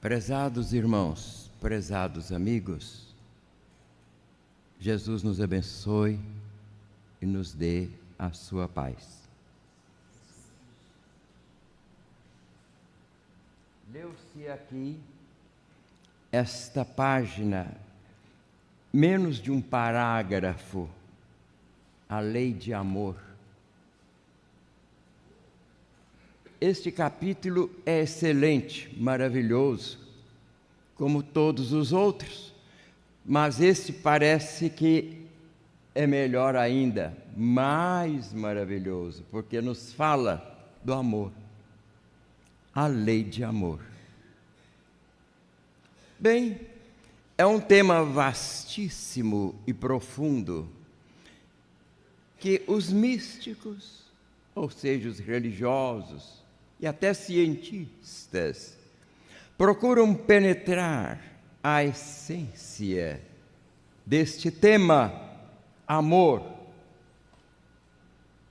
Prezados irmãos, prezados amigos, Jesus nos abençoe e nos dê a sua paz. Leu-se aqui esta página, menos de um parágrafo, a lei de amor. Este capítulo é excelente, maravilhoso, como todos os outros, mas esse parece que é melhor ainda, mais maravilhoso, porque nos fala do amor, a lei de amor. Bem, é um tema vastíssimo e profundo, que os místicos, ou seja, os religiosos, e até cientistas, procuram penetrar a essência deste tema, amor.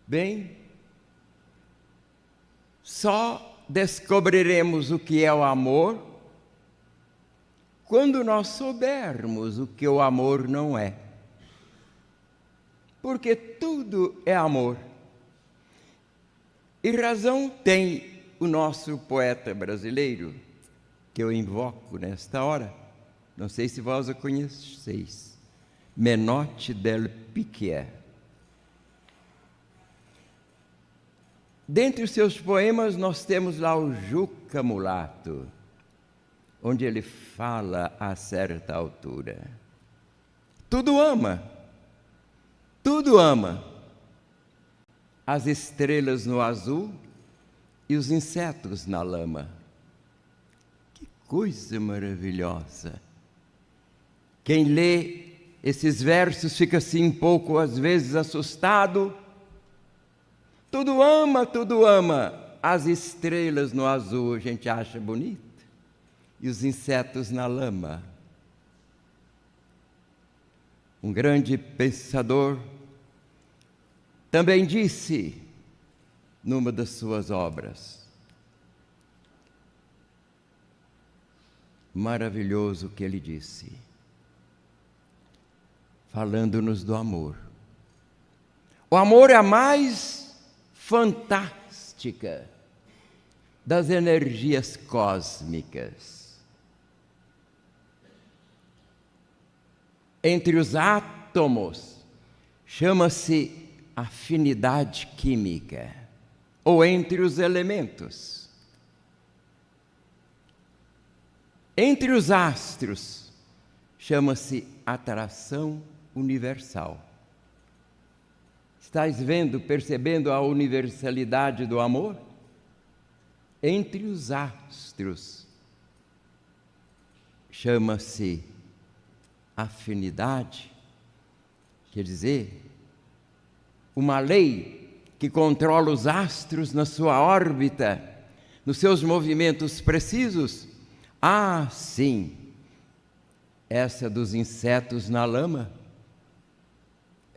Bem, só descobriremos o que é o amor quando nós soubermos o que o amor não é. Porque tudo é amor. E razão tem o nosso poeta brasileiro, que eu invoco nesta hora, não sei se vós o conheceis, Menotti del Picchier. Dentre os seus poemas nós temos lá o Juca Mulato, onde ele fala a certa altura: tudo ama, as estrelas no azul e os insetos na lama. Que coisa maravilhosa! Quem lê esses versos fica assim um pouco, às vezes, assustado. Tudo ama, as estrelas no azul a gente acha bonito, e os insetos na lama. Um grande pensador também disse, numa das suas obras, maravilhoso o que ele disse, falando-nos do amor. O amor é a mais fantástica das energias cósmicas. Entre os átomos, chama-se afinidade química, ou entre os elementos. Entre os astros, chama-se atração universal. Estais vendo, percebendo a universalidade do amor? Entre os astros, chama-se afinidade, quer dizer, uma lei que controla os astros na sua órbita, nos seus movimentos precisos. Ah, sim, essa dos insetos na lama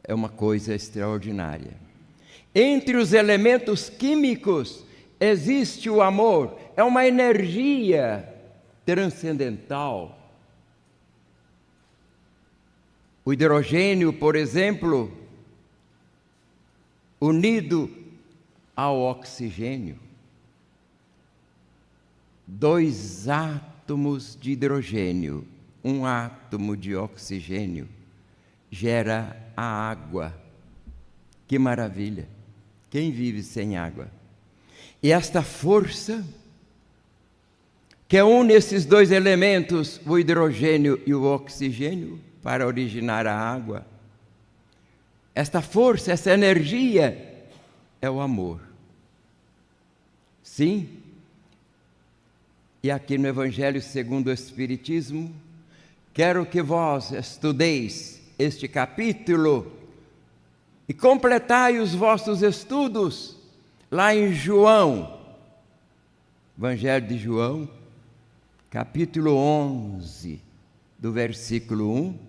é uma coisa extraordinária. Entre os elementos químicos existe o amor, é uma energia transcendental. O hidrogênio, por exemplo, unido ao oxigênio, 2 átomos de hidrogênio, 1 átomo de oxigênio, gera a água. Que maravilha! Quem vive sem água? E esta força que une esses 2 elementos, o hidrogênio e o oxigênio, para originar a água, esta força, essa energia é o amor. Sim. E aqui no Evangelho segundo o Espiritismo, quero que vós estudeis este capítulo e completai os vossos estudos lá em João, Evangelho de João, capítulo 11, do versículo 1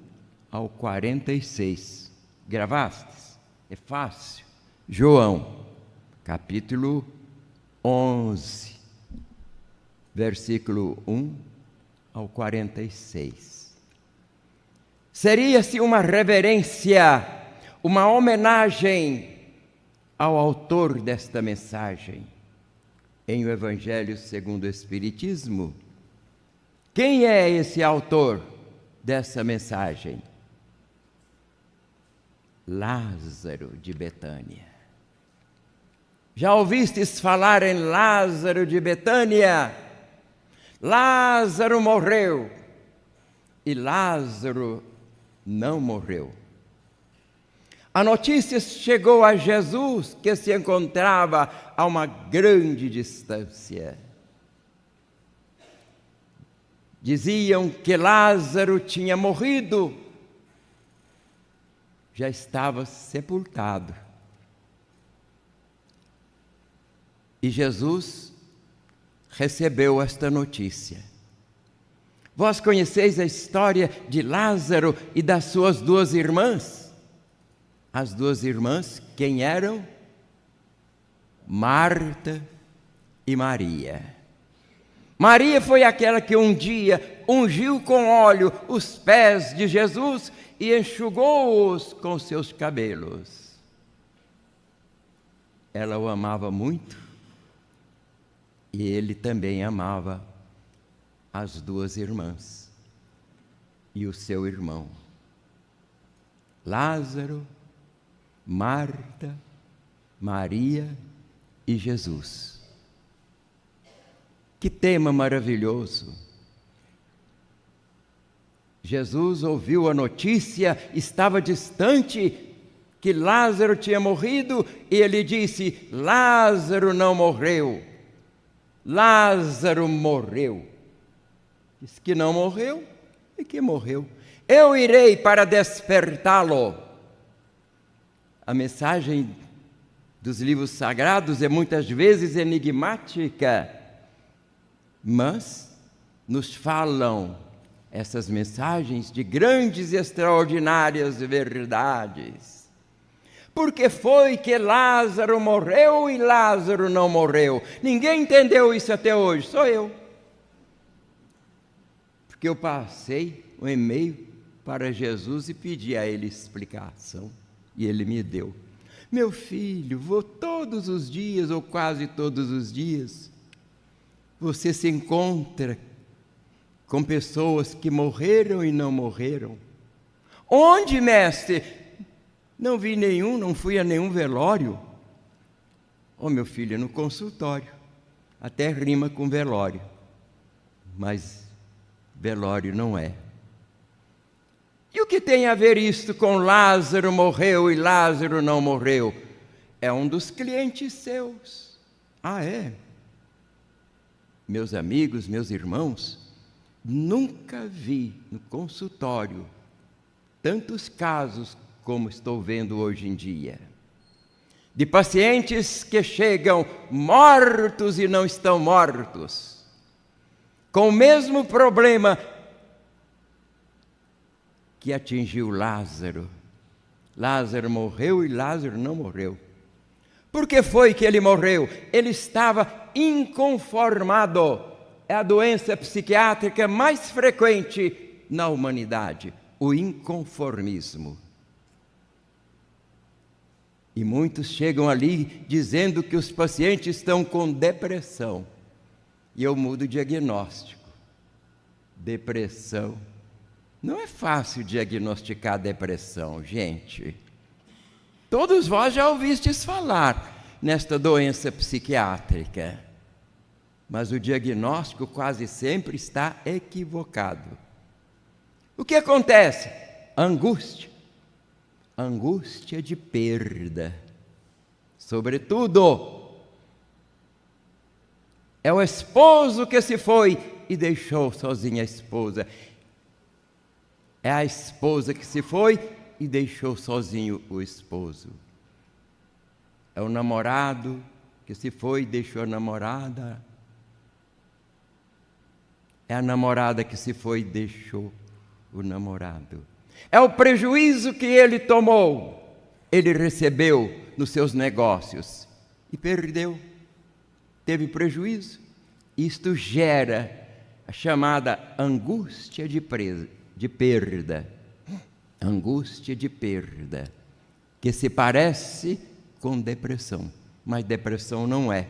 ao 46. Gravastes? É fácil. João, capítulo 11, versículo 1 ao 46. Seria-se uma reverência, uma homenagem ao autor desta mensagem. Em o Evangelho segundo o Espiritismo, quem é esse autor dessa mensagem? Lázaro de Betânia. Já ouvistes falar em Lázaro de Betânia? Lázaro morreu e Lázaro não morreu. A notícia chegou a Jesus, que se encontrava a uma grande distância. Diziam que Lázaro tinha morrido, já estava sepultado. E Jesus recebeu esta notícia. Vós conheceis a história de Lázaro e das suas duas irmãs? As duas irmãs, quem eram? Marta e Maria. Maria foi aquela que um dia ungiu com óleo os pés de Jesus e enxugou-os com seus cabelos. Ela o amava muito e ele também amava as duas irmãs e o seu irmão. Lázaro, Marta, Maria e Jesus. Que tema maravilhoso! Jesus ouviu a notícia, estava distante, que Lázaro tinha morrido, e ele disse: Lázaro não morreu, Lázaro morreu. Diz que não morreu e que morreu. Eu irei para despertá-lo. A mensagem dos livros sagrados é muitas vezes enigmática, mas nos falam essas mensagens de grandes e extraordinárias verdades. Por que foi que Lázaro morreu e Lázaro não morreu? Ninguém entendeu isso até hoje, só eu. Porque eu passei um e-mail para Jesus e pedi a ele explicação. E ele me deu. Meu filho, vou todos os dias, ou quase todos os dias, você se encontra com pessoas que morreram e não morreram. Onde, mestre? Não vi nenhum, não fui a nenhum velório. Oh, meu filho, no consultório. Até rima com velório. Mas velório não é. E o que tem a ver isto com Lázaro morreu e Lázaro não morreu? É um dos clientes seus. Ah, é? Meus amigos, meus irmãos, nunca vi no consultório tantos casos como estou vendo hoje em dia. De pacientes que chegam mortos e não estão mortos, com o mesmo problema que atingiu Lázaro. Lázaro morreu e Lázaro não morreu. Por que foi que ele morreu? Ele estava inconformado. É a doença psiquiátrica mais frequente na humanidade, o inconformismo. E muitos chegam ali dizendo que os pacientes estão com depressão. E eu mudo o diagnóstico. Depressão. Não é fácil diagnosticar depressão, gente. Todos vós já ouvistes falar nesta doença psiquiátrica. Mas o diagnóstico quase sempre está equivocado. O que acontece? Angústia. Angústia de perda. Sobretudo, é o esposo que se foi e deixou sozinha a esposa. É a esposa que se foi e deixou sozinho o esposo. É o namorado que se foi e deixou a namorada. É a namorada que se foi e deixou o namorado. É o prejuízo que ele tomou, ele recebeu nos seus negócios e perdeu. Teve prejuízo. Isto gera a chamada angústia de perda. Angústia de perda, que se parece com depressão, mas depressão não é.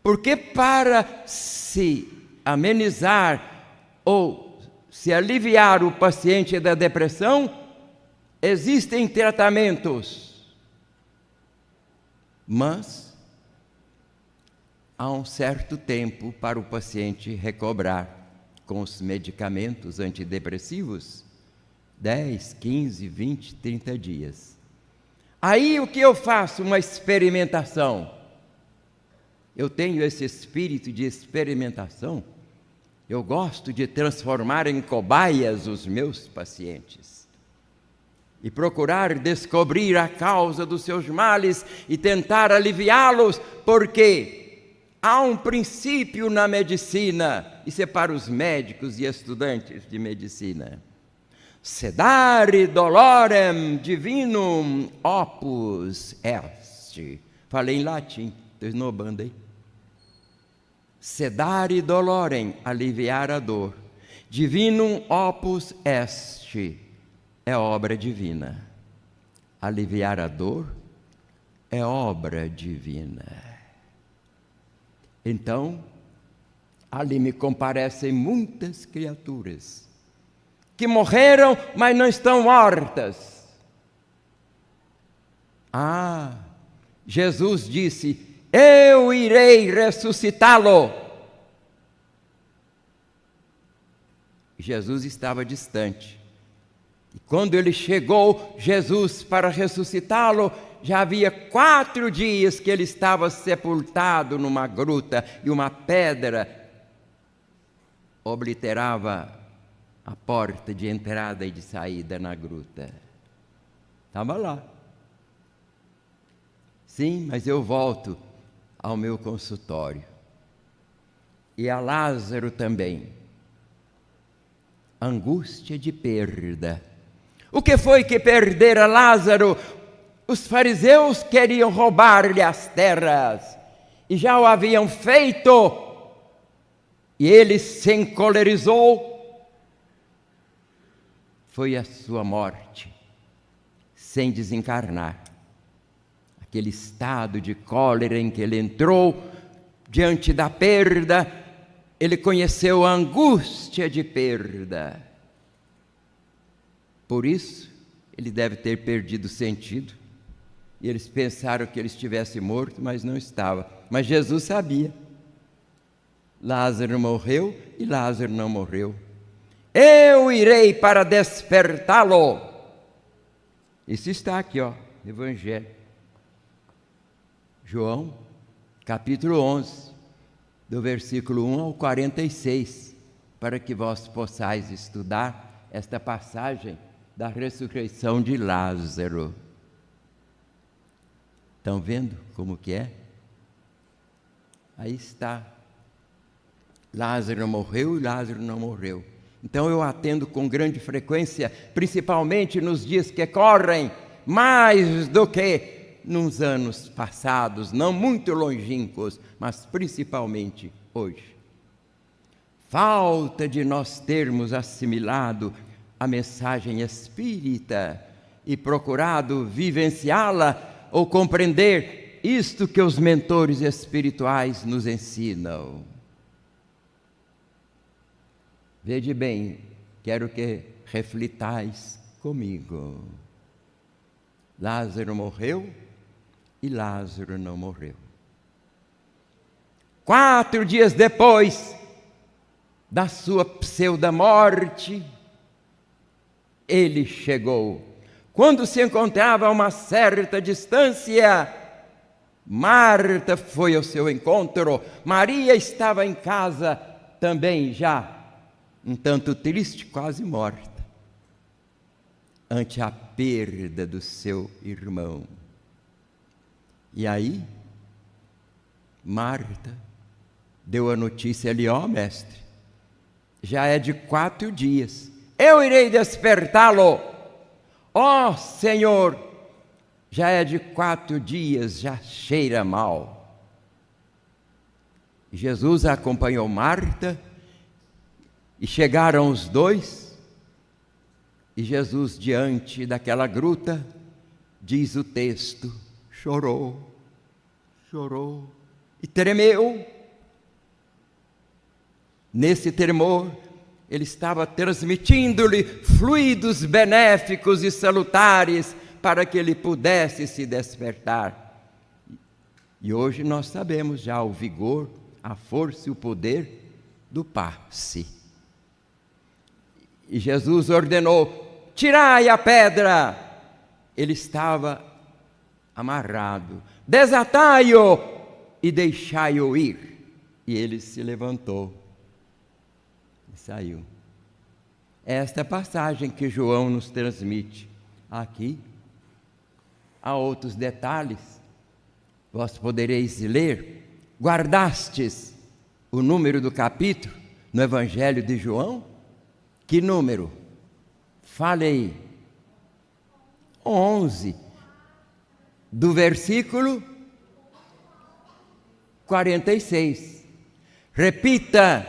Porque para se amenizar ou se aliviar o paciente da depressão, existem tratamentos, mas há um certo tempo para o paciente recobrar com os medicamentos antidepressivos, 10, 15, 20, 30 dias. Aí o que eu faço? Uma experimentação. Eu tenho esse espírito de experimentação. Eu gosto de transformar em cobaias os meus pacientes e procurar descobrir a causa dos seus males e tentar aliviá-los, porque há um princípio na medicina, isso é para os médicos e estudantes de medicina: sedare dolorem divinum opus est. Falei em latim, estou esnobando aí. Sedare dolorem, aliviar a dor. Divinum opus est, é obra divina. Aliviar a dor é obra divina. Então, ali me comparecem muitas criaturas que morreram, mas não estão mortas. Jesus disse: eu irei ressuscitá-lo. Jesus estava distante. E quando ele chegou, Jesus, para ressuscitá-lo, já havia 4 dias que ele estava sepultado numa gruta e uma pedra obliterava a porta de entrada e de saída na gruta. Estava lá. Sim, mas eu volto ao meu consultório. E a Lázaro também. Angústia de perda. O que foi que perdera Lázaro? Os fariseus queriam roubar-lhe as terras, e já o haviam feito, e ele se encolerizou. Foi a sua morte, sem desencarnar. Aquele estado de cólera em que ele entrou, diante da perda, ele conheceu a angústia de perda. Por isso, ele deve ter perdido o sentido. E eles pensaram que ele estivesse morto, mas não estava. Mas Jesus sabia. Lázaro morreu e Lázaro não morreu. Eu irei para despertá-lo. Isso está aqui, ó, no Evangelho. João, capítulo 11, do versículo 1 ao 46, para que vós possais estudar esta passagem da ressurreição de Lázaro. Estão vendo como que é? Aí está. Lázaro morreu e Lázaro não morreu. Então eu atendo com grande frequência, principalmente nos dias que correm, mais do que nos anos passados, não muito longínquos, mas principalmente hoje. Falta de nós termos assimilado a mensagem espírita e procurado vivenciá-la ou compreender isto que os mentores espirituais nos ensinam. Vede bem, quero que reflitais comigo. Lázaro morreu e Lázaro não morreu. 4 dias depois da sua pseudo-morte, ele chegou. Quando se encontrava a uma certa distância, Marta foi ao seu encontro. Maria estava em casa também já, um tanto triste, quase morta, ante a perda do seu irmão. E aí, Marta deu a notícia ali: ó, mestre, já é de 4 dias, eu irei despertá-lo. Ó, Senhor, já é de 4 dias, já cheira mal. Jesus acompanhou Marta E chegaram os dois, e Jesus, diante daquela gruta, diz o texto, chorou e tremeu. Nesse tremor, ele estava transmitindo-lhe fluidos benéficos e salutares para que ele pudesse se despertar. E hoje nós sabemos já o vigor, a força e o poder do passe. E Jesus ordenou, tirai a pedra. Ele estava amarrado. Desatai-o e deixai-o ir. E ele se levantou e saiu. Esta passagem que João nos transmite aqui. Há outros detalhes. Vós podereis ler. Guardastes o número do capítulo no Evangelho de João? Que número? Fale aí. 11. Do versículo 46. Repita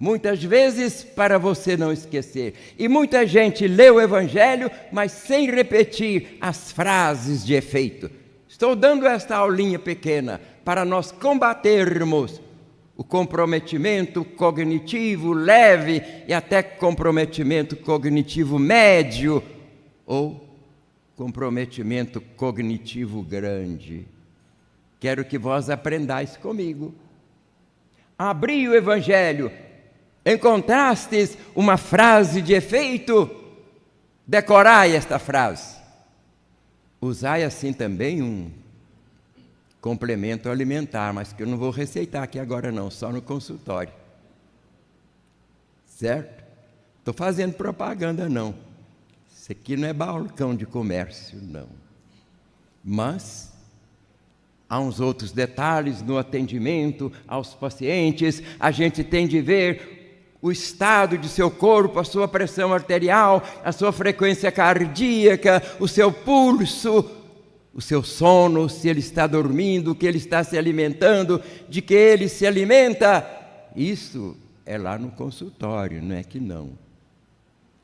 muitas vezes para você não esquecer. E muita gente lê o Evangelho, mas sem repetir as frases de efeito. Estou dando esta aulinha pequena para nós combatermos o comprometimento cognitivo leve e até comprometimento cognitivo médio ou comprometimento cognitivo grande. Quero que vós aprendais comigo. Abri o Evangelho, encontrastes uma frase de efeito? Decorai esta frase. Usai assim também um complemento alimentar, mas que eu não vou receitar aqui agora não, só no consultório. Certo? Estou fazendo propaganda não. Isso aqui não é balcão de comércio, não. Mas há uns outros detalhes no atendimento aos pacientes. A gente tem de ver o estado de seu corpo, a sua pressão arterial, a sua frequência cardíaca, o seu pulso, o seu sono, se ele está dormindo, o que ele está se alimentando, de que ele se alimenta. Isso é lá no consultório, não é que não.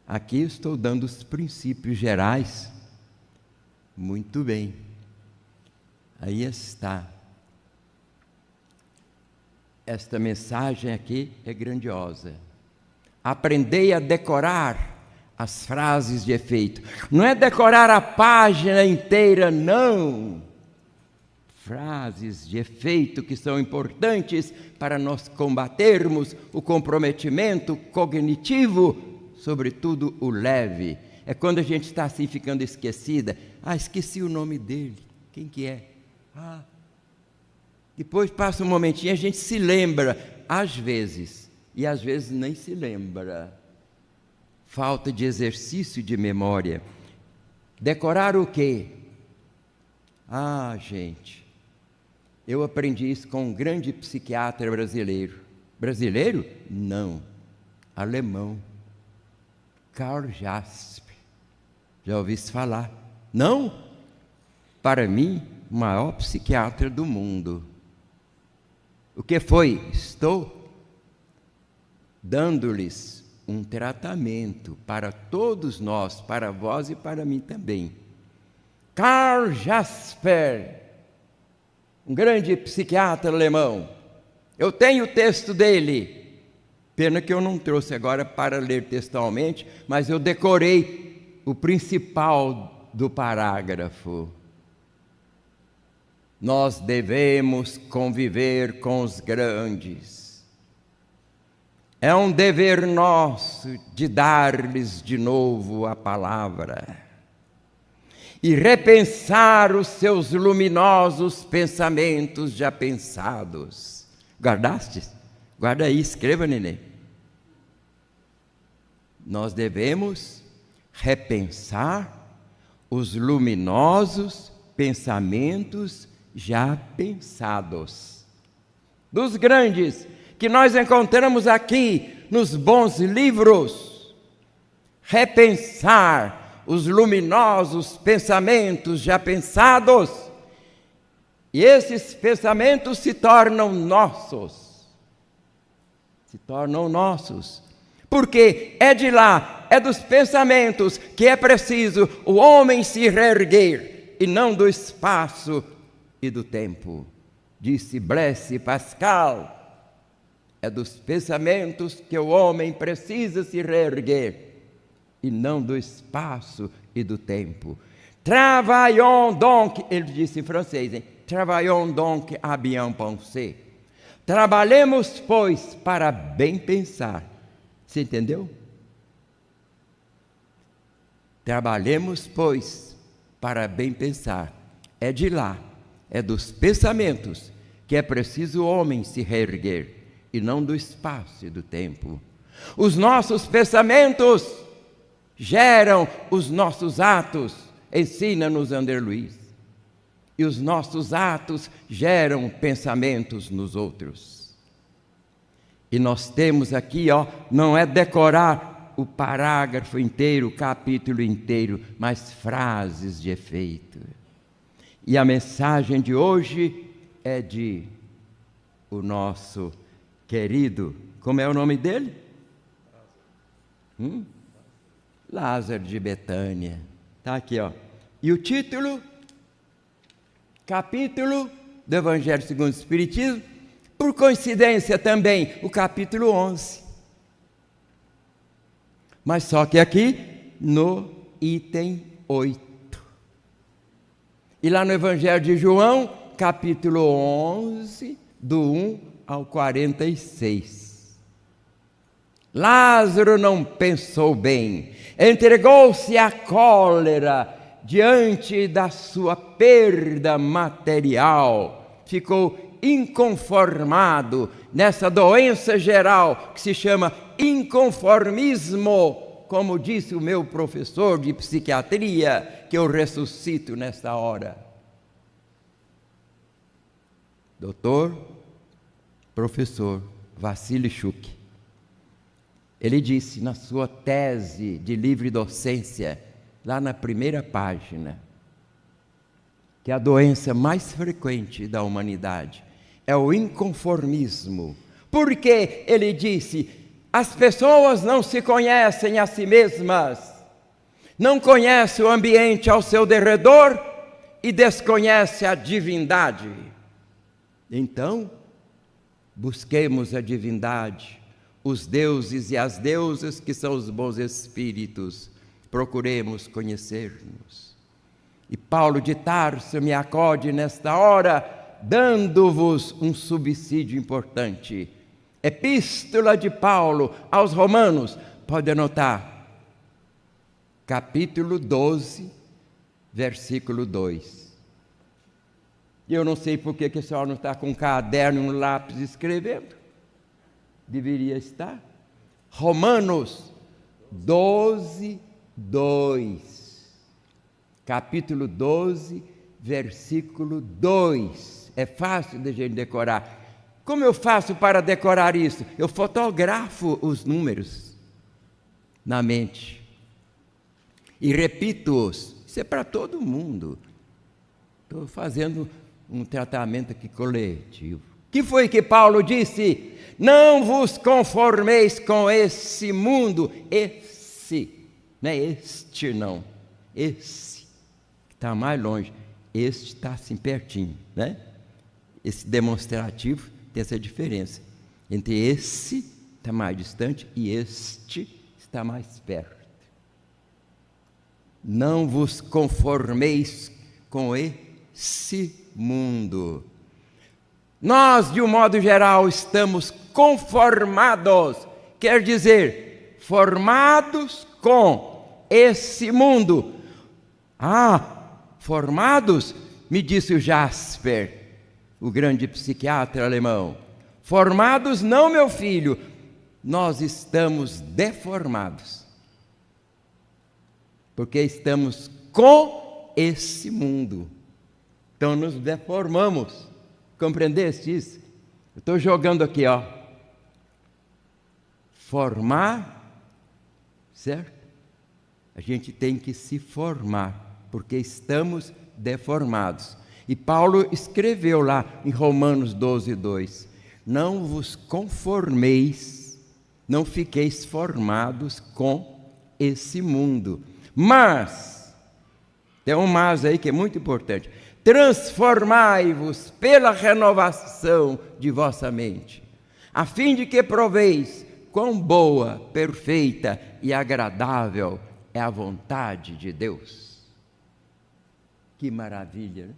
Aqui estou dando os princípios gerais. Muito bem. Aí está. Esta mensagem aqui é grandiosa. Aprendei a decorar as frases de efeito. Não é decorar a página inteira, não. Frases de efeito que são importantes para nós combatermos o comprometimento cognitivo, sobretudo o leve. É quando a gente está assim ficando esquecida. Esqueci o nome dele. Quem que é? Depois passa um momentinho, a gente se lembra, às vezes, e às vezes nem se lembra. Falta de exercício de memória. Decorar o quê? Gente, eu aprendi isso com um grande psiquiatra brasileiro. Brasileiro? Não, alemão. Karl Jasper. Já ouvi isso falar? Não? Para mim, o maior psiquiatra do mundo. O que foi? Estou dando-lhes um tratamento para todos nós, para vós e para mim também. Karl Jasper, um grande psiquiatra alemão. Eu tenho o texto dele. Pena que eu não trouxe agora para ler textualmente, mas eu decorei o principal do parágrafo. Nós devemos conviver com os grandes. É um dever nosso de dar-lhes de novo a palavra e repensar os seus luminosos pensamentos já pensados. Guardaste? Guarda aí, escreva, neném. Nós devemos repensar os luminosos pensamentos já pensados. Dos grandes que nós encontramos aqui nos bons livros. Repensar os luminosos pensamentos já pensados. E esses pensamentos se tornam nossos. Se tornam nossos. Porque é de lá, é dos pensamentos que é preciso o homem se reerguer, e não do espaço e do tempo. Disse Blaise Pascal, é dos pensamentos que o homem precisa se reerguer, e não do espaço e do tempo. Travaillons donc, ele disse em francês, hein? Travaillons donc à bien penser. Trabalhemos, pois, para bem pensar. Você entendeu? Trabalhemos, pois, para bem pensar. É de lá, é dos pensamentos que é preciso o homem se reerguer, e não do espaço e do tempo. Os nossos pensamentos geram os nossos atos, ensina-nos André Luiz. E os nossos atos geram pensamentos nos outros. E nós temos aqui, não é decorar o parágrafo inteiro, o capítulo inteiro, mas frases de efeito. E a mensagem de hoje é de o nosso querido, como é o nome dele? Lázaro de Betânia. Está aqui, E o título, capítulo do Evangelho segundo o Espiritismo, por coincidência também, o capítulo 11. Mas só que aqui no item 8. E lá no Evangelho de João, capítulo 11, do 1 ao 46. Lázaro não pensou bem, entregou-se à cólera diante da sua perda material, ficou inconformado nessa doença geral que se chama inconformismo, como disse o meu professor de psiquiatria, que eu ressuscito nesta hora. Doutor, professor Vassili Shuk. Ele disse na sua tese de livre docência, lá na primeira página, que a doença mais frequente da humanidade é o inconformismo. Porque, ele disse, as pessoas não se conhecem a si mesmas, não conhecem o ambiente ao seu derredor e desconhecem a divindade. Então, busquemos a divindade, os deuses e as deusas que são os bons espíritos, procuremos conhecer-nos. E Paulo de Tarso me acode nesta hora, dando-vos um subsídio importante. Epístola de Paulo aos Romanos, pode anotar, capítulo 12, versículo 2. E eu não sei por que a senhora não está com um caderno e um lápis escrevendo. Deveria estar. Romanos 12, 2. Capítulo 12, versículo 2. É fácil de a gente decorar. Como eu faço para decorar isso? Eu fotografo os números na mente e repito-os. Isso é para todo mundo. Estou fazendo um tratamento aqui coletivo. Que foi que Paulo disse? Não vos conformeis com esse mundo. Esse, não é este não. Esse, que está mais longe. Este está assim pertinho, né? Esse demonstrativo tem essa diferença entre esse está mais distante e este está mais perto. Não vos conformeis com esse mundo. Nós, de um modo geral, estamos conformados, quer dizer, formados com esse mundo. Formados, me disse o Jasper, o grande psiquiatra alemão. Formados não, meu filho, nós estamos deformados. Porque estamos com esse mundo. Então nos deformamos. Compreendeste isso? Eu estou jogando aqui, Formar, certo? A gente tem que se formar, porque estamos deformados. E Paulo escreveu lá em Romanos 12, 2: não vos conformeis, não fiqueis formados com esse mundo. Mas, tem um mas aí que é muito importante, transformai-vos pela renovação de vossa mente, a fim de que proveis quão boa, perfeita e agradável é a vontade de Deus. Que maravilha, né?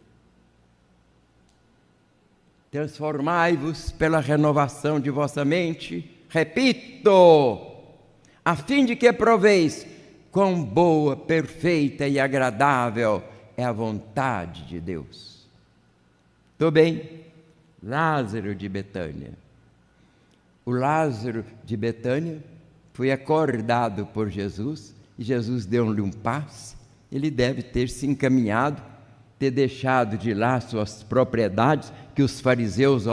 Transformai-vos pela renovação de vossa mente, repito, a fim de que proveis quão boa, perfeita e agradável é a vontade de Deus. Estou bem? Lázaro de Betânia. O Lázaro de Betânia foi acordado por Jesus, e Jesus deu-lhe um passe. Ele deve ter se encaminhado, ter deixado de lá suas propriedades, que os fariseus,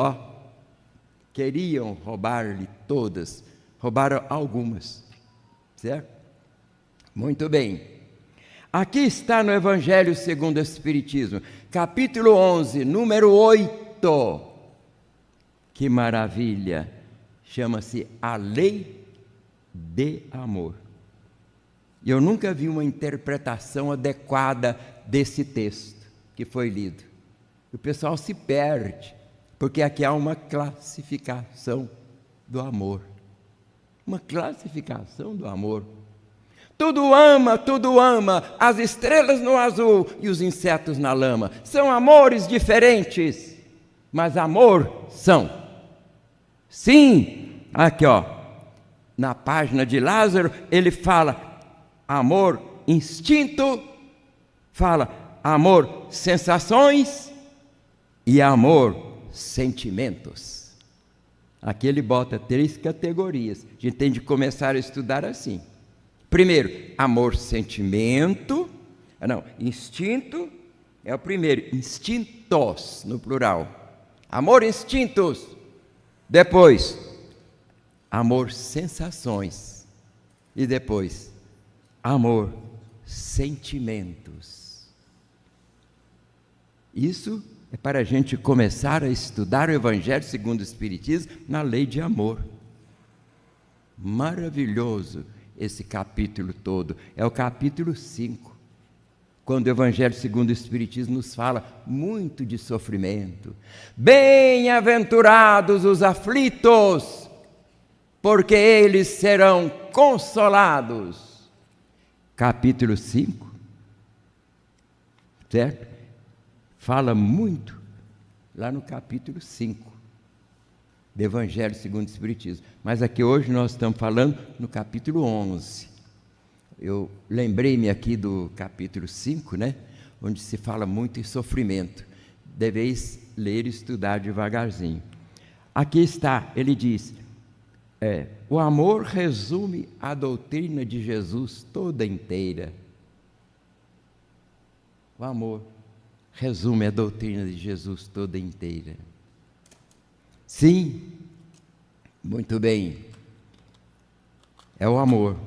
queriam roubar-lhe todas, roubaram algumas, certo? Muito bem. Aqui está no Evangelho segundo o Espiritismo, capítulo 11, número 8. Que maravilha! Chama-se A Lei de Amor. Eu nunca vi uma interpretação adequada desse texto que foi lido. O pessoal se perde, porque aqui há uma classificação do amor. Uma classificação do amor. Tudo ama, as estrelas no azul e os insetos na lama. São amores diferentes, mas amor são. Sim, aqui na página de Lázaro, ele fala amor instinto, fala amor sensações e amor sentimentos. Aqui ele bota 3 categorias. A gente tem de começar a estudar assim. Primeiro, amor sentimento, instinto é o primeiro, instintos no plural. Amor instintos. Depois, amor sensações. E depois, amor sentimentos. Isso é para a gente começar a estudar o Evangelho segundo o Espiritismo na lei de amor. Maravilhoso esse capítulo todo. É o capítulo 5. Quando o Evangelho segundo o Espiritismo nos fala muito de sofrimento. Bem-aventurados os aflitos, porque eles serão consolados. Capítulo 5, certo? Fala muito lá no capítulo 5 do Evangelho segundo o Espiritismo. Mas aqui hoje nós estamos falando no capítulo 11. Eu lembrei-me aqui do capítulo 5, onde se fala muito em sofrimento. Deveis ler e estudar devagarzinho. Aqui está, ele diz, o amor resume a doutrina de Jesus toda inteira. O amor resume a doutrina de Jesus toda inteira. Sim, muito bem, é o amor.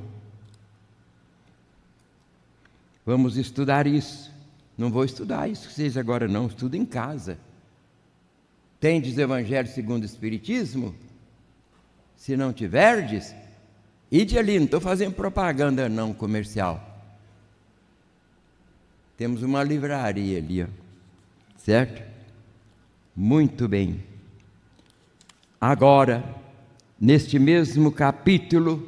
Vamos estudar isso. Não vou estudar isso com vocês agora não, estudo em casa. Tendes Evangelho segundo o Espiritismo? Se não tiverdes, ide ali, não estou fazendo propaganda não comercial. Temos uma livraria ali, certo? Muito bem. Agora, neste mesmo capítulo,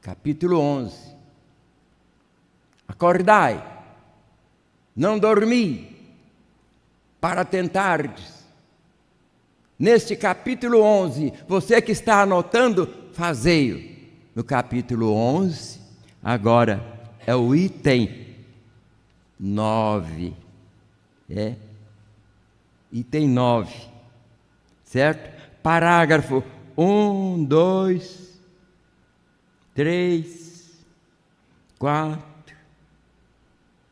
capítulo 11, acordai, não dormi, para tentardes. Neste capítulo 11, você que está anotando, fazei-o. No capítulo 11, agora é o item 9. Item 9, certo? Parágrafo 1, 2, 3, 4,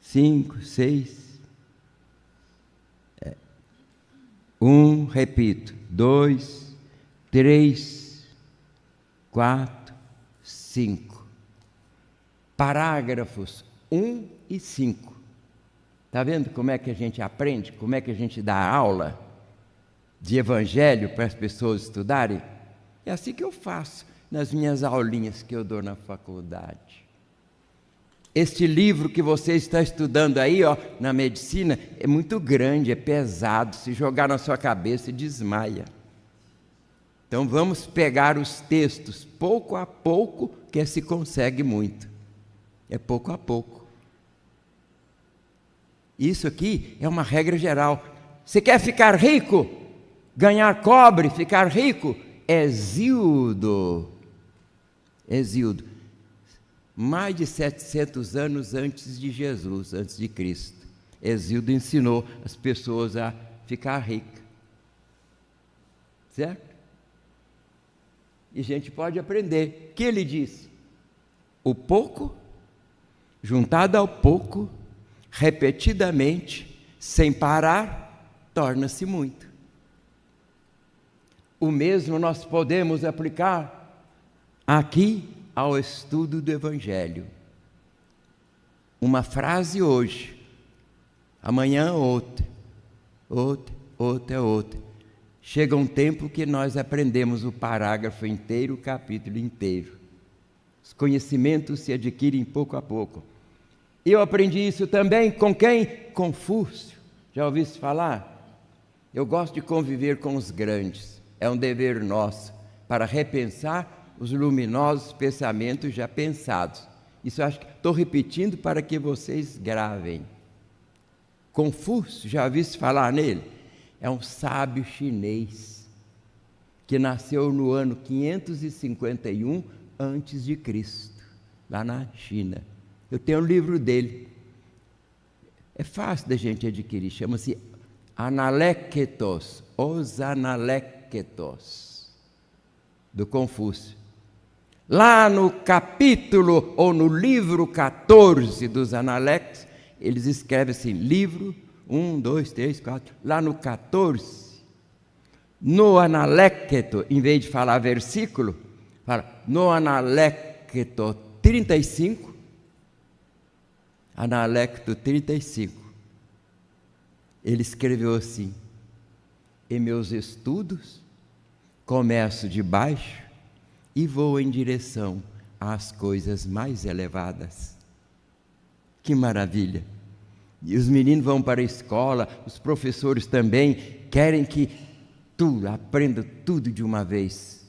5, 6. 1, repito, 2, 3, 4, 5. Parágrafos 1 e 5. Está vendo como é que a gente aprende? Como é que a gente dá aula? de evangelho para as pessoas estudarem? É assim que eu faço nas minhas aulinhas que eu dou na faculdade. Este livro que você está estudando aí, ó, na medicina, é muito grande, é pesado. Se jogar na sua cabeça, desmaia. Então vamos pegar os textos pouco a pouco, que se consegue muito. É pouco a pouco. Isso aqui é uma regra geral. Você quer ficar rico? Ganhar cobre, ficar rico? Hesíodo. Hesíodo. Mais de 700 anos antes de Jesus, antes de Cristo. Hesíodo ensinou as pessoas a ficar ricas. Certo? E a gente pode aprender. O que ele disse? O pouco, juntado ao pouco, repetidamente, sem parar, torna-se muito. O mesmo nós podemos aplicar aqui ao estudo do Evangelho. Uma frase hoje, amanhã outra, outra. Chega um tempo que nós aprendemos o parágrafo inteiro, o capítulo inteiro. Os conhecimentos se adquirem pouco a pouco. Eu aprendi isso também com quem? Confúcio. Já ouviu isso falar? Eu gosto de conviver com os grandes. É um dever nosso para repensar os luminosos pensamentos já pensados. Isso eu acho que estou repetindo para que vocês gravem. Confúcio, já ouviu falar nele? É um sábio chinês que nasceu no ano 551 antes de Cristo, lá na China. Eu tenho um livro dele. É fácil da gente adquirir, chama-se Analectos, Os Analectos, do Confúcio. Lá no capítulo, ou no livro 14 dos Analectos, eles escrevem assim, livro 1, 2, 3, 4, lá no 14, no Analecto, em vez de falar versículo, fala no Analecto 35, Analecto 35, ele escreveu assim, em meus estudos, começo de baixo e vou em direção às coisas mais elevadas. Que maravilha! E os meninos vão para a escola, os professores também querem que aprenda tudo de uma vez.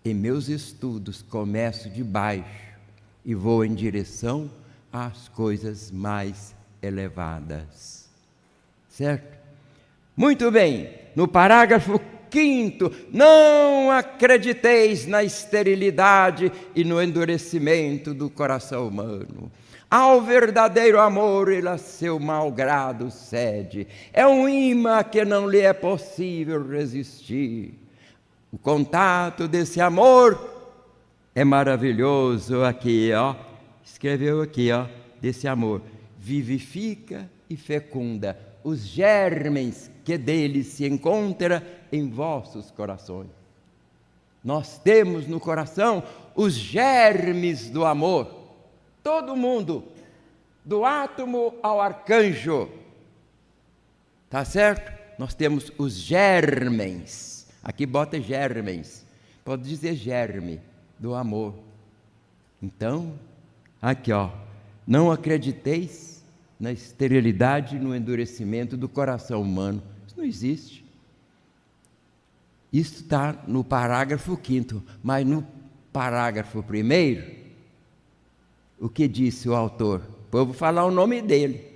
Em meus estudos começo de baixo e vou em direção às coisas mais elevadas. Certo? Muito bem, no parágrafo 5º, não acrediteis na esterilidade e no endurecimento do coração humano. Ao verdadeiro amor ele a seu mau grado cede. É um imã que não lhe é possível resistir. O contato desse amor é maravilhoso aqui, ó. Escreveu aqui, ó, desse amor. Vivifica e fecunda os germens que dele se encontra em vossos corações. Nós temos no coração os germes do amor. Todo mundo, do átomo ao arcanjo, tá certo? Nós temos os germens, aqui bota germens, pode dizer germe, do amor. Então, aqui ó, não acrediteis na esterilidade e no endurecimento do coração humano, isso não existe. Isso está no parágrafo 5º, mas no parágrafo 1º, o que disse o autor? Eu vou falar o nome dele.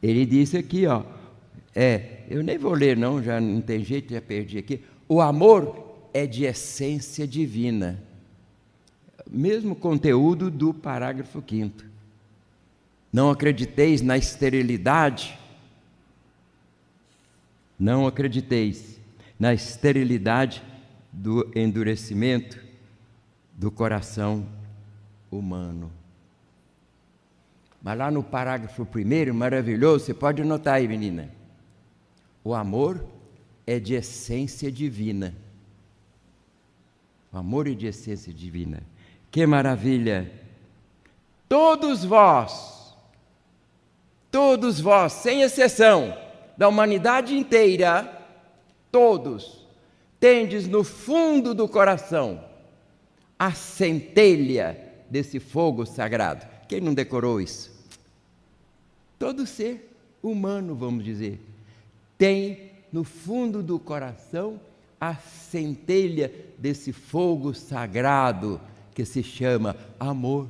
Ele disse aqui, ó, eu nem vou ler não, já não tem jeito, já perdi aqui. O amor é de essência divina. Mesmo conteúdo do parágrafo 5º. Não acrediteis na esterilidade. Não acrediteis na esterilidade do endurecimento do coração humano. Mas lá no parágrafo 1º, maravilhoso, você pode anotar aí, menina. O amor é de essência divina. O amor é de essência divina. Que maravilha! Todos vós, sem exceção, da humanidade inteira, todos, tendes no fundo do coração a centelha desse fogo sagrado. Quem não decorou isso? Todo ser humano, vamos dizer, tem no fundo do coração a centelha desse fogo sagrado que se chama amor.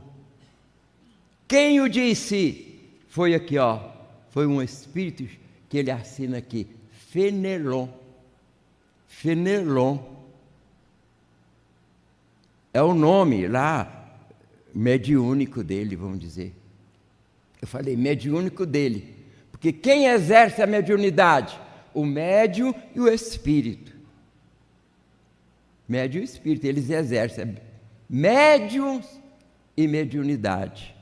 Quem o disse? Foi aqui, ó. Foi um espírito que ele assina aqui, Fenelon. Fenelon é o nome lá mediúnico dele, vamos dizer. Eu falei mediúnico dele, porque quem exerce a mediunidade? O médium e o espírito. Médium e espírito, eles exercem médiums e mediunidade.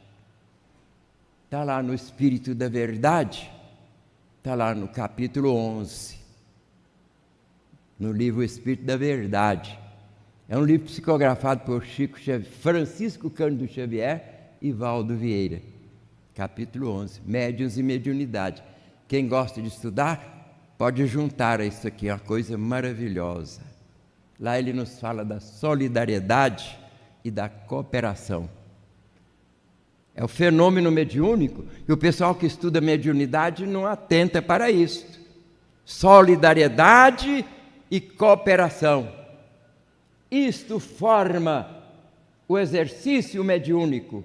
Está lá no Espírito da Verdade, está lá no capítulo 11, no livro Espírito da Verdade. É um livro psicografado por Francisco Cândido Xavier e Valdo Vieira. Capítulo 11, Médiuns e Mediunidade. Quem gosta de estudar, pode juntar a isso aqui, é uma coisa maravilhosa. Lá ele nos fala da solidariedade e da cooperação. É o fenômeno mediúnico, e o pessoal que estuda mediunidade não atenta para isso. Solidariedade e cooperação. Isto forma o exercício mediúnico.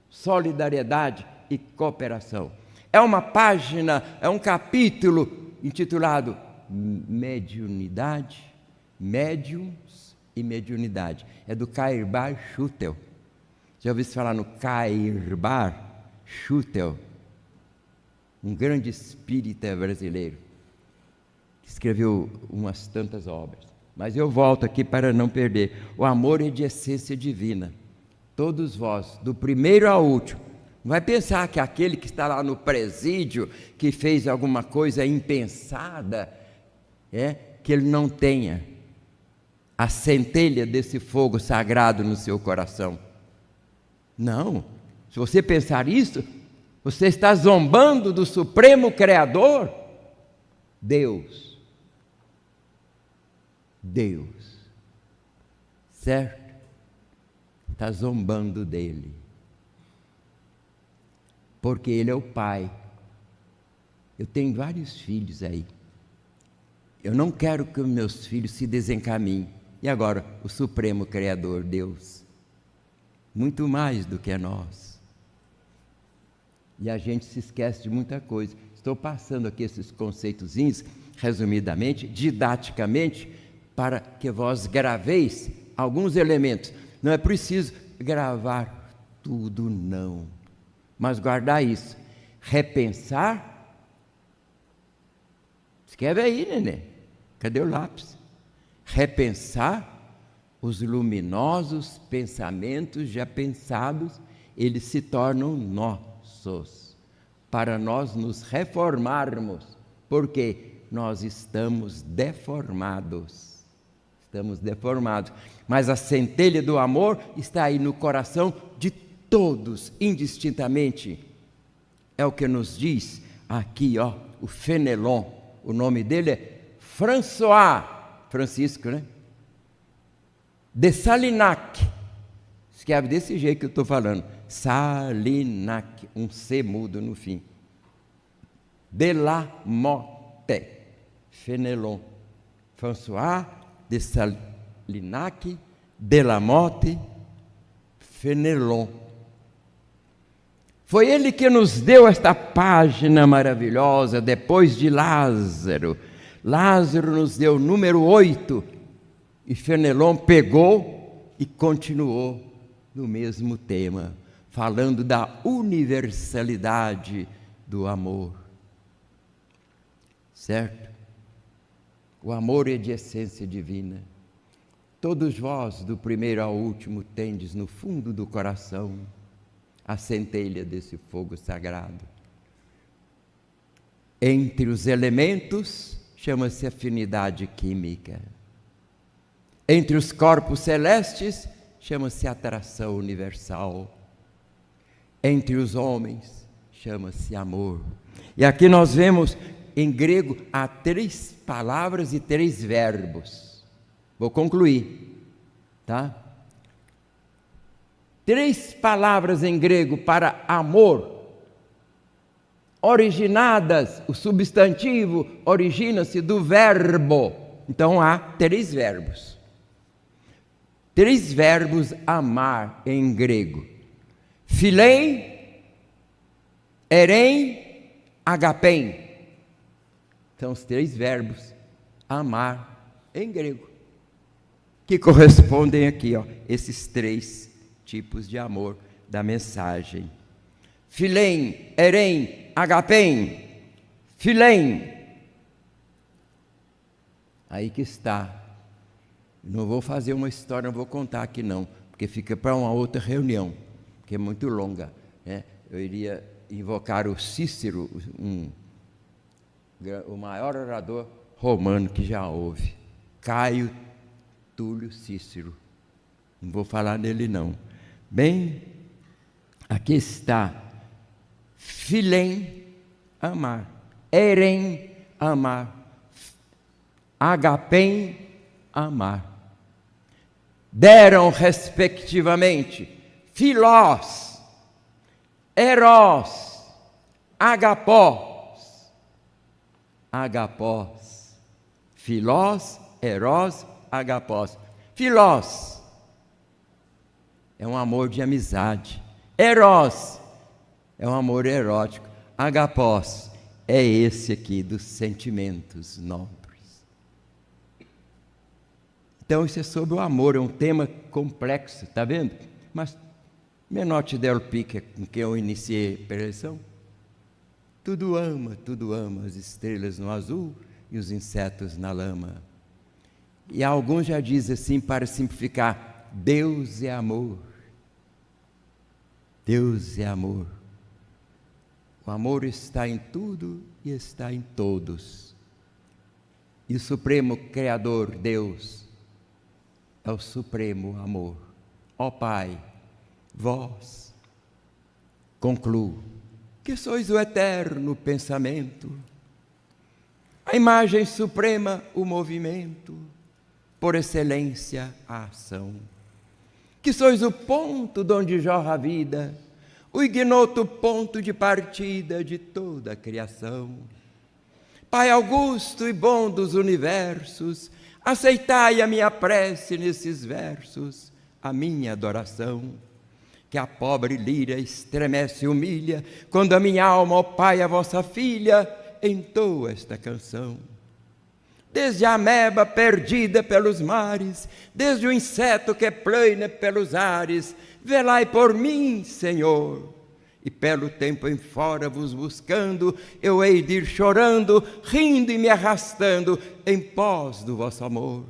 Solidariedade e cooperação. É uma página, é um capítulo intitulado Mediunidade, Médiuns e Mediunidade. É do Cairbar Schutel. Já ouviu falar no Cairbar Schutel? Um grande espírita brasileiro, que escreveu umas tantas obras. Mas eu volto aqui para não perder. O amor é de essência divina. Todos vós, do primeiro ao último. Não vai pensar que aquele que está lá no presídio, que fez alguma coisa impensada, que ele não tenha a centelha desse fogo sagrado no seu coração. Não, se você pensar isso, você está zombando do Supremo Criador, Deus, certo? Está zombando dele, porque ele é o Pai. Eu tenho vários filhos aí, eu não quero que os meus filhos se desencaminhem. E agora, o Supremo Criador, Deus, muito mais do que nós. E a gente se esquece de muita coisa. Estou passando aqui esses conceitozinhos, resumidamente, didaticamente, para que vós graveis alguns elementos. Não é preciso gravar tudo, não. Mas guardar isso. Repensar. Escreve aí, neném. Cadê o lápis? Repensar os luminosos pensamentos já pensados, eles se tornam nossos, para nós nos reformarmos, porque nós estamos deformados. Mas a centelha do amor está aí no coração de todos, indistintamente. É o que nos diz aqui, ó, o Fenelon. O nome dele é Francisco, né? De Salinac, escreve desse jeito que eu estou falando, Salinac, um C mudo no fim. De la Motte, Fenelon, François de Salinac, de la Motte, Fenelon. Foi ele que nos deu esta página maravilhosa, depois de Lázaro. Lázaro nos deu o número 8, e Fenelon pegou e continuou no mesmo tema, falando da universalidade do amor. Certo? O amor é de essência divina. Todos vós, do primeiro ao último, tendes no fundo do coração a centelha desse fogo sagrado. Entre os elementos, chama-se afinidade química. Entre os corpos celestes, chama-se atração universal. Entre os homens, chama-se amor. E aqui nós vemos em grego há 3 palavras e 3 verbos. Vou concluir, tá? 3 palavras em grego para amor, originadas, o substantivo origina-se do verbo. Então há 3 verbos. 3 verbos amar em grego: philein, erein, agapein. São os 3 verbos amar em grego, que correspondem aqui, ó, esses 3 tipos de amor da mensagem. Philein, erein, agapein. Philein. Aí que está. Não vou fazer uma história, não vou contar aqui não, porque fica para uma outra reunião, que é muito longa, né? Eu iria invocar o Cícero, o maior orador romano que já houve, Caio Túlio Cícero. Não vou falar nele não. Bem, aqui está. Philein, amar. Erein, amar. Agapein, amar. Deram, respectivamente, filós, eros, agapós. Agapós. Filós, eros, agapós. Filós é um amor de amizade. Eros é um amor erótico. Agapós é esse aqui dos sentimentos nobres. Então isso é sobre o amor, é um tema complexo, está vendo? Mas Menotti Del Pique, com quem eu iniciei a preleção, tudo ama, as estrelas no azul e os insetos na lama. E alguns já dizem assim, para simplificar: Deus é amor. Deus é amor. O amor está em tudo e está em todos. E o Supremo Criador, Deus, é o supremo amor. Ó Pai, vós, concluo, que sois o eterno pensamento, a imagem suprema, o movimento, por excelência a ação, que sois o ponto de onde jorra a vida, o ignoto ponto de partida de toda a criação. Pai augusto e bom dos universos, aceitai a minha prece nesses versos, a minha adoração, que a pobre lira estremece e humilha, quando a minha alma, ó Pai, a vossa filha, entoa esta canção. Desde a ameba perdida pelos mares, desde o inseto que plana pelos ares, velai por mim, Senhor. E pelo tempo em fora vos buscando, eu hei de ir chorando, rindo e me arrastando em pós do vosso amor.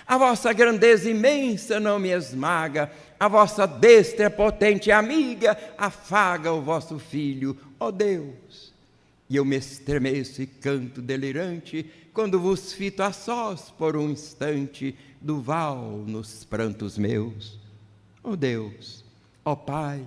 A vossa grandeza imensa não me esmaga, a vossa destra potente amiga afaga o vosso filho, ó Deus. E eu me estremeço e canto delirante, quando vos fito a sós por um instante, do val nos prantos meus. Ó Deus, ó Pai,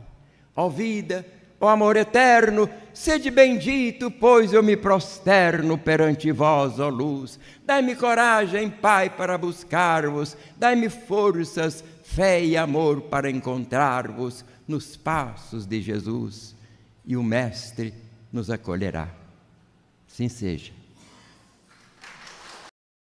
ó vida, ó amor eterno, sede bendito, pois eu me prosterno perante vós, ó luz. Dai-me coragem, Pai, para buscar-vos, dai-me forças, fé e amor para encontrar-vos nos passos de Jesus, e o Mestre nos acolherá. Assim seja.